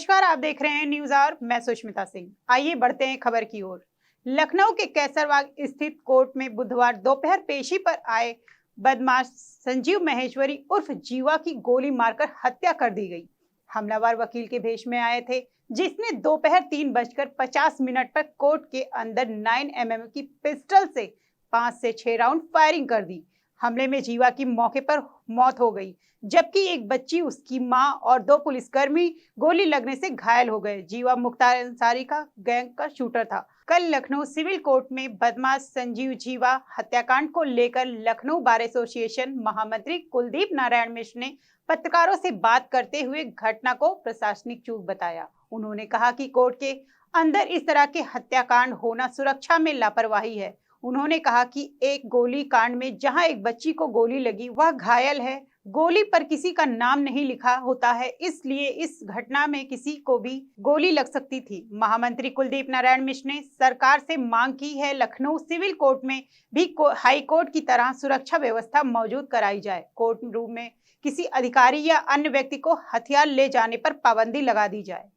नमस्कार, आप देख रहे हैं न्यूज आवर। मैं सुष्मिता सिंह। आइए बढ़ते हैं खबर की ओर। लखनऊ के कैसरबाग स्थित कोर्ट में बुधवार दोपहर पेशी पर आए बदमाश संजीव महेश्वरी उर्फ जीवा की गोली मारकर हत्या कर दी गई। हमलावर वकील के भेष में आए थे, जिसने दोपहर 3:50 पर कोर्ट के अंदर 9mm की पिस्टल से 5 से 6 राउंड फायरिंग कर दी। हमले में जीवा की मौके पर मौत हो गई, जबकि एक बच्ची, उसकी मां और 2 पुलिसकर्मी गोली लगने से घायल हो गए। जीवा मुख्तार अंसारी का गैंग का शूटर था। कल लखनऊ सिविल कोर्ट में बदमाश संजीव जीवा हत्याकांड को लेकर लखनऊ बार एसोसिएशन महामंत्री कुलदीप नारायण मिश्र ने पत्रकारों से बात करते हुए घटना को प्रशासनिक चूक बताया। उन्होंने कहा कि कोर्ट के अंदर इस तरह के हत्याकांड होना सुरक्षा में लापरवाही है। उन्होंने कहा कि एक गोली कांड में जहां एक बच्ची को गोली लगी, वह घायल है। गोली पर किसी का नाम नहीं लिखा होता है, इसलिए इस घटना में किसी को भी गोली लग सकती थी। महामंत्री कुलदीप नारायण मिश्र ने सरकार से मांग की है लखनऊ सिविल कोर्ट में भी हाई कोर्ट की तरह सुरक्षा व्यवस्था मौजूद कराई जाए। कोर्ट रूम में किसी अधिकारी या अन्य व्यक्ति को हथियार ले जाने पर पाबंदी लगा दी जाए।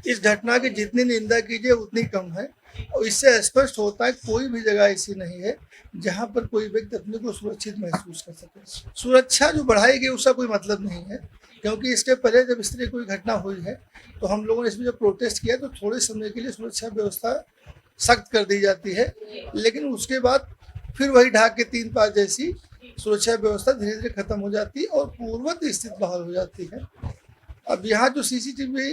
इस घटना की जितनी निंदा कीजिए उतनी कम है और इससे स्पष्ट होता है कोई भी जगह ऐसी नहीं है जहां पर कोई व्यक्ति अपने को सुरक्षित महसूस कर सके। सुरक्षा जो बढ़ाई गई उसका कोई मतलब नहीं है, क्योंकि इसके पहले जब इस तरह कोई घटना हुई है तो हम लोगों ने इसमें जब प्रोटेस्ट किया तो थोड़े समय के लिए सुरक्षा व्यवस्था सख्त कर दी जाती है, लेकिन उसके बाद फिर वही ढाक के 3-5 जैसी सुरक्षा व्यवस्था धीरे धीरे खत्म हो जाती है और पूर्ववत स्थिति बहाल हो जाती है। अब यहाँ जो CCTV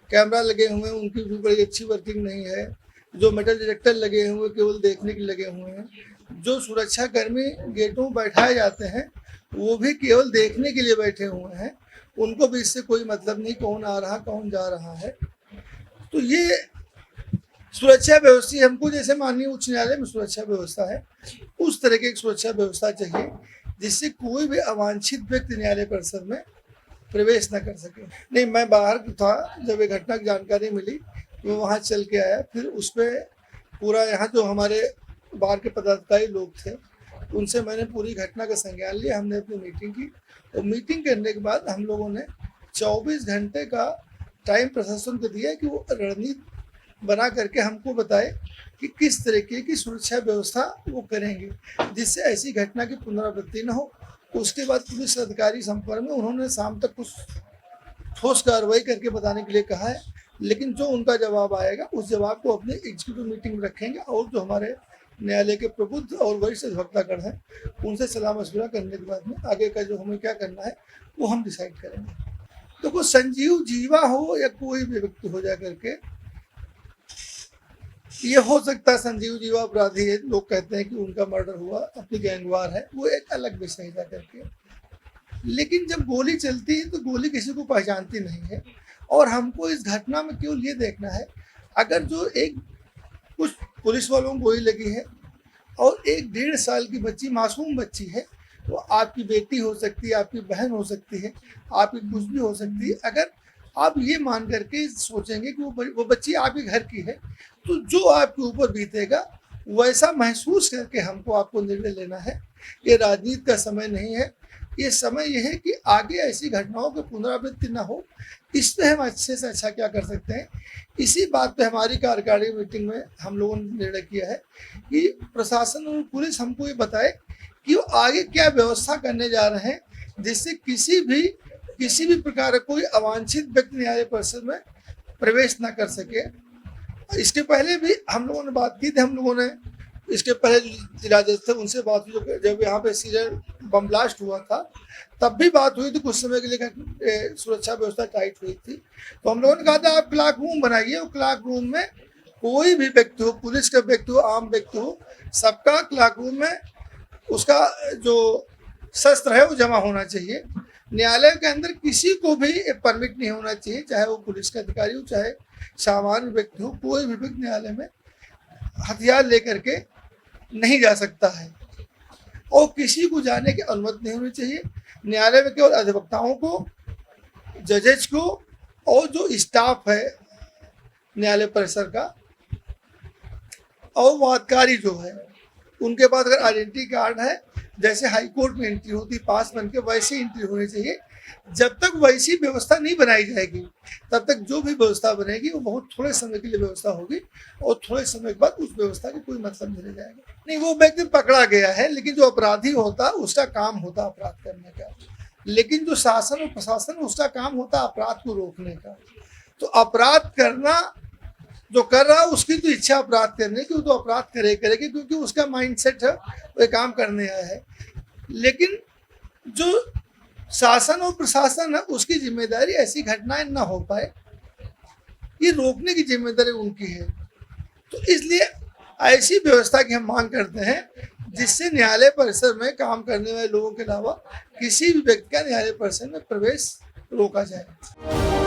कैमरा लगे हुए हैं उनकी भी बड़ी अच्छी वर्किंग नहीं है। जो मेटल डिटेक्टर लगे हुए केवल देखने के लगे हुए हैं। जो सुरक्षा कर्मी गेटों में बैठाए जाते हैं वो भी केवल देखने के लिए बैठे हुए हैं। उनको भी इससे कोई मतलब नहीं कौन आ रहा कौन जा रहा है। तो ये सुरक्षा व्यवस्था हमको जैसे माननीय उच्च न्यायालय में सुरक्षा व्यवस्था है उस तरह की एक सुरक्षा व्यवस्था चाहिए जिससे कोई भी अवांछित व्यक्ति न्यायालय परिसर में प्रवेश न कर सके। नहीं, मैं बाहर था, जब ये घटना की जानकारी मिली मैं वहाँ चल के आया। फिर उस पर पूरा यहाँ जो हमारे बाहर के पदाधिकारी लोग थे उनसे मैंने पूरी घटना का संज्ञान लिया। हमने अपनी मीटिंग की और मीटिंग करने के बाद हम लोगों ने 24 घंटे का टाइम प्रशासन को दिया कि वो रणनीति बना करके हमको बताए कि किस तरीके की सुरक्षा व्यवस्था वो करेंगे जिससे ऐसी घटना की पुनरावृत्ति न हो। उसके बाद पुलिस अधिकारी संपर्क में उन्होंने शाम तक कुछ ठोस कार्रवाई करके बताने के लिए कहा है, लेकिन जो उनका जवाब आएगा उस जवाब को अपने एग्जीक्यूटिव मीटिंग में रखेंगे और जो हमारे न्यायालय के प्रबुद्ध और वरिष्ठ अधिवक्तागण हैं उनसे सलाह मशविरा करने के बाद में आगे का जो हमें क्या करना है वो हम डिसाइड करेंगे। तो कोई संजीव जीवा हो या कोई भी व्यक्ति हो जा करके, ये हो सकता है संजीव जीवा अपराधी है, लोग कहते हैं कि उनका मर्डर हुआ, अपनी गैंगवार है, वो एक अलग विषय जा करके। लेकिन जब गोली चलती है तो गोली किसी को पहचानती नहीं है और हमको इस घटना में केवल ये देखना है, अगर जो एक कुछ पुलिस वालों को गोली लगी है और एक 1.5 साल की बच्ची, मासूम बच्ची है, वो आपकी बेटी हो सकती है, आपकी बहन हो सकती है, आपकी कुछ भी हो सकती है। अगर आप ये मान करके सोचेंगे कि वो बच्ची आपके घर की है तो जो आपके ऊपर बीतेगा वैसा महसूस करके हमको आपको निर्णय लेना है। ये राजनीति का समय नहीं है, ये समय यह है कि आगे ऐसी घटनाओं की पुनरावृत्ति न हो। इस पर हम अच्छे से अच्छा क्या कर सकते हैं, इसी बात पे हमारी कार्यकारिणी मीटिंग में हम लोगों ने निर्णय किया है कि प्रशासन और पुलिस हमको ये बताए कि वो आगे क्या व्यवस्था करने जा रहे हैं जिससे किसी भी प्रकार का कोई अवांछित व्यक्ति न्यायालय परिसर में प्रवेश न कर सके। इसके पहले भी हम लोगों ने बात की थी, हम लोगों ने इसके पहले जिलाजज थे उनसे बात हुई, जब यहाँ पे सीरियल बम ब्लास्ट हुआ था तब भी बात हुई थी। कुछ समय के लिए सुरक्षा व्यवस्था टाइट हुई थी तो हम लोगों ने कहा था आप क्लार्क रूम बनाइए और क्लार्क रूम में कोई भी व्यक्ति हो, पुलिस का व्यक्ति हो, आम व्यक्ति हो, सबका क्लार्क रूम में उसका जो शस्त्र है वो जमा होना चाहिए। न्यायालय के अंदर किसी को भी परमिट नहीं होना चाहिए, चाहे वो पुलिस का अधिकारी हो चाहे सामान्य व्यक्ति हो, कोई भी व्यक्ति न्यायालय में हथियार लेकर के नहीं जा सकता है और किसी को जाने की अनुमति नहीं होनी चाहिए। न्यायालय में केवल अधिवक्ताओं को, जजेज को और जो स्टाफ है न्यायालय परिसर का और वादकारी जो है उनके पास अगर आइडेंटिटी कार्ड है, जैसे हाई कोर्ट में एंट्री होती पास बन के, वैसी एंट्री होनी चाहिए। जब तक वैसी व्यवस्था नहीं बनाई जाएगी तब तक जो भी व्यवस्था बनेगी वो बहुत थोड़े समय के लिए व्यवस्था होगी और थोड़े समय के बाद उस व्यवस्था का कोई मतलब नहीं रह जाएगा। नहीं, वो व्यक्ति पकड़ा गया है, लेकिन जो अपराधी होता उसका काम होता अपराध करने का, लेकिन जो शासन और प्रशासन उसका काम होता अपराध को रोकने का। तो अपराध करना जो कर रहा है उसकी तो इच्छा अपराध करने की, वो तो अपराध करेगी क्योंकि उसका माइंडसेट है, वो काम करने आया है। लेकिन जो शासन और प्रशासन है उसकी जिम्मेदारी ऐसी घटनाएं ना हो पाए, ये रोकने की जिम्मेदारी उनकी है। तो इसलिए ऐसी व्यवस्था की हम मांग करते हैं जिससे न्यायालय परिसर में काम करने वाले लोगों के अलावा किसी भी व्यक्ति का न्यायालय परिसर में प्रवेश रोका जाए।